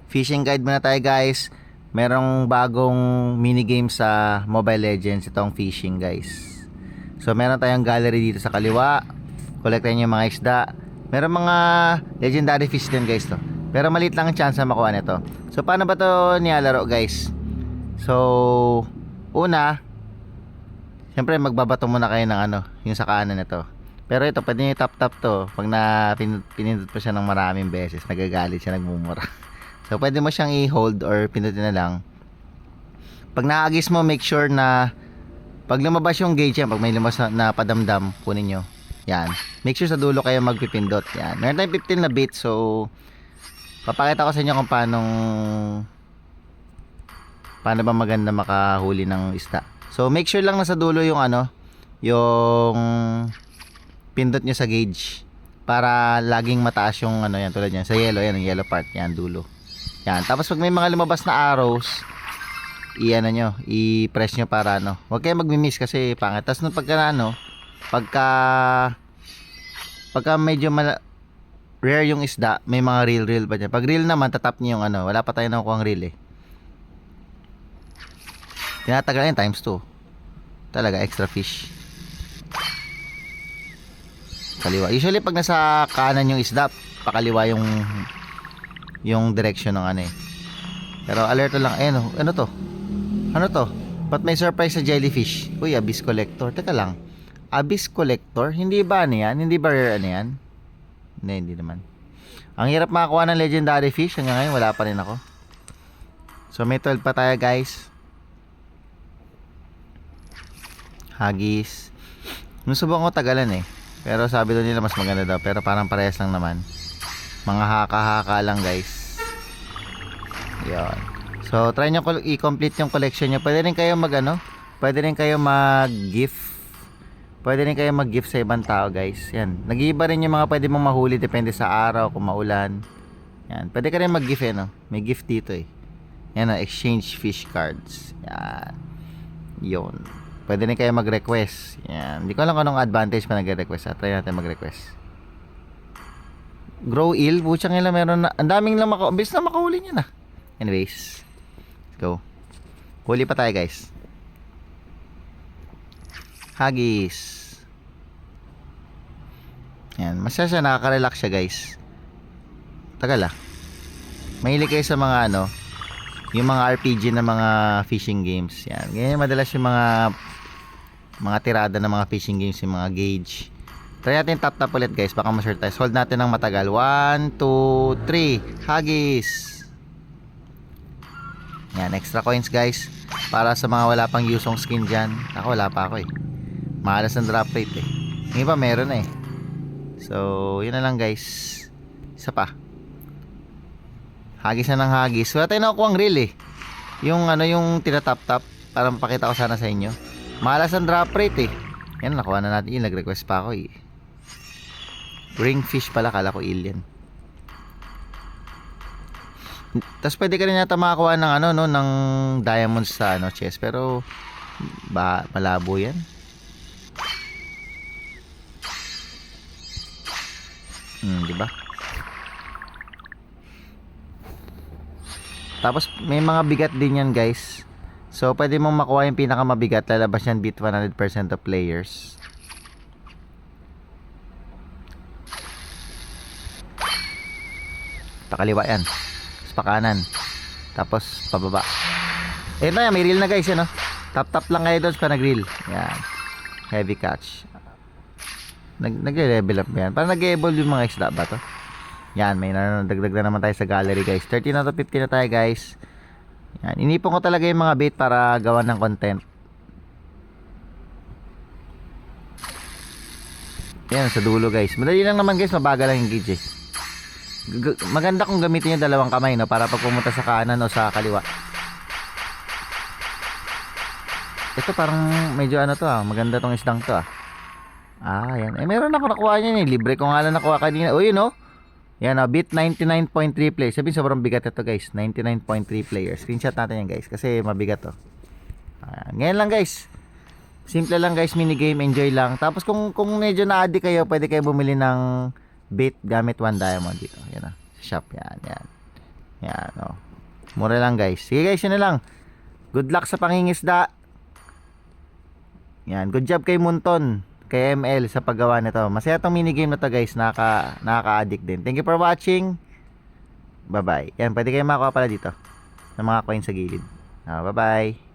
Fishing guide muna tayo guys. Merong bagong minigame sa Mobile Legends, itong fishing guys. So meron tayong gallery dito sa kaliwa. Kolektahin nyo yung mga isda. Meron mga legendary fish din guys to. Pero maliit lang ang chance na makuha nito. So paano ba to nilalaro guys? So una, siyempre magbabato muna kayo ng yung sa kanan nito. Pero ito, pwede nyo tap-tap to. Pag pinindot pa siya ng maraming beses, nagagalit siya, nagmumura. So pwede mo siyang i-hold or pindutin na lang. Pag naagis mo, make sure na pag lumabas yung gauge yan, pag may lumabas na padamdam, kunin nyo. Yan. Make sure sa dulo kayo magpipindot. Yan. Meron tayong 15 na bit. So papakita ko sa inyo kung paano ba maganda makahuli ng isda. So make sure lang na sa dulo yung yung pindot nyo sa gauge para laging mataas yung yan, tulad yan sa yellow, yan ang yellow part, yan dulo. Yan, tapos pag may mga lumabas na arrows, i-press nyo para huwag kayo magmi-miss kasi pangit. Tapos nung pagka medyo rare yung isda, may mga reel pa dyan. Pag reel naman, tatap nyo yung wala pa tayo nakukuha ang reel eh. Tinatagal yan times 2. Talaga extra fish. Kaliwa. Usually pag nasa kanan yung isda, pakaliwa yung direction ng Pero alert lang. Ano to? Ano to? Ba't may surprise sa jellyfish? Uy, Abyss Collector. Teka lang. Abyss Collector? Hindi ba yan? Hindi ba rare yan? Hindi naman. Ang hirap makakuha ng legendary fish. Hanggang ngayon wala pa rin ako. So may 12 pa tayo guys. Haggis. Nusubok ko tagalan eh. Pero sabi doon nila mas maganda daw. Pero parang parehas lang naman. Mga haka-haka lang guys. Yan. So try nyo i-complete yung collection nyo. Pwede rin kayo pwede rin kayo mag-gift. Pwede rin kayo mag-gift sa ibang tao guys. Yan. Nag-iiba rin yung mga pwede mong mahuli. Depende sa araw, kung maulan. Yan. Pwede ka rin mag-gift May gift dito eh. Yan exchange fish cards. Yan. Yun. Pwede rin kayo mag-request. Yan. Hindi ko alam kung anong advantage pa nag-request. Try natin mag-request. Grow eel. Putsang ila meron na. Ang daming lang bis na makahuli niya na. Anyways. Let's go. Huli pa tayo guys. Haggis. Yan. Masaya siya. Nakaka-relax siya guys. Tagal Mahilig kayo sa mga yung mga RPG na mga fishing games. Yan. Ganyan madalas yung mga tirada ng mga fishing games, yung mga gauge. Try natin tap ulit guys, baka ma-short. Hold natin ng matagal. 1, 2, 3. Haggis. Yan, extra coins guys. Para sa mga wala pang yusong skin dyan. Ako wala pa ako eh. Mahalas ang drop rate eh. Yung iba meron na eh. So yun na lang guys. Isa pa. Hagis na ng hagis. Wala tayo nakukuha ang reel eh. Yung yung tinatap-tap. Para mapakita ko sana sa inyo. Malas ang drop rate eh. Yan, nakuha na natin yun. Nag-request pa ako eh. Ringfish pala. Kala ko alien. Tapos pwede ka rin yata makakuha ng ng diamonds sa chest. Pero malabo yan. Diba? Tapos may mga bigat din yan guys. So pwede mong makuha yung pinakamabigat. Lalabas yan beat 100% of players. Pakaliwa yan. Tapos pakanan. Tapos pababa. Ito yan, may reel na guys yan Tap lang kayo doon pa nag-reel. Yan. Heavy catch. Nag-level up yan. Parang nag-evolve yung mga isda ba to? Yan, may nadagdag na naman tayo sa gallery guys. 13 out of 50 na tayo guys. Yan, inipon ko talaga yung mga bait para gawan ng content. Yan, sa dulo guys. Madali lang naman guys, mabagal lang yung gauge eh. Maganda kung gamitin yung dalawang kamay para pag pumunta sa kanan o sa kaliwa. Ito parang medyo maganda tong isdang to yan. Meron ako nakuha niyan eh. Libre ko nga lang nakuha kanina. O yun yan bit 99.3 players. Sabihin sobrang bigat ito guys. 99.3 players. Screenshot natin yan guys. Kasi mabigat to. Ngayon lang guys. Simple lang guys. Minigame. Enjoy lang. Tapos kung medyo na-addict kayo, pwede kayo bumili ng bait gamit 1 diamond dito. Yan shop. Yan. Yan Mura lang guys. Sige guys, yun na lang. Good luck sa pangingisda. Yan, good job kay Munton, kay ML sa paggawa nito. Masaya tong minigame na to guys, nakaka-addict din. Thank you for watching. Bye-bye. Yan, pwede kayo makakuha pala dito ng mga coins sa gilid. Bye-bye.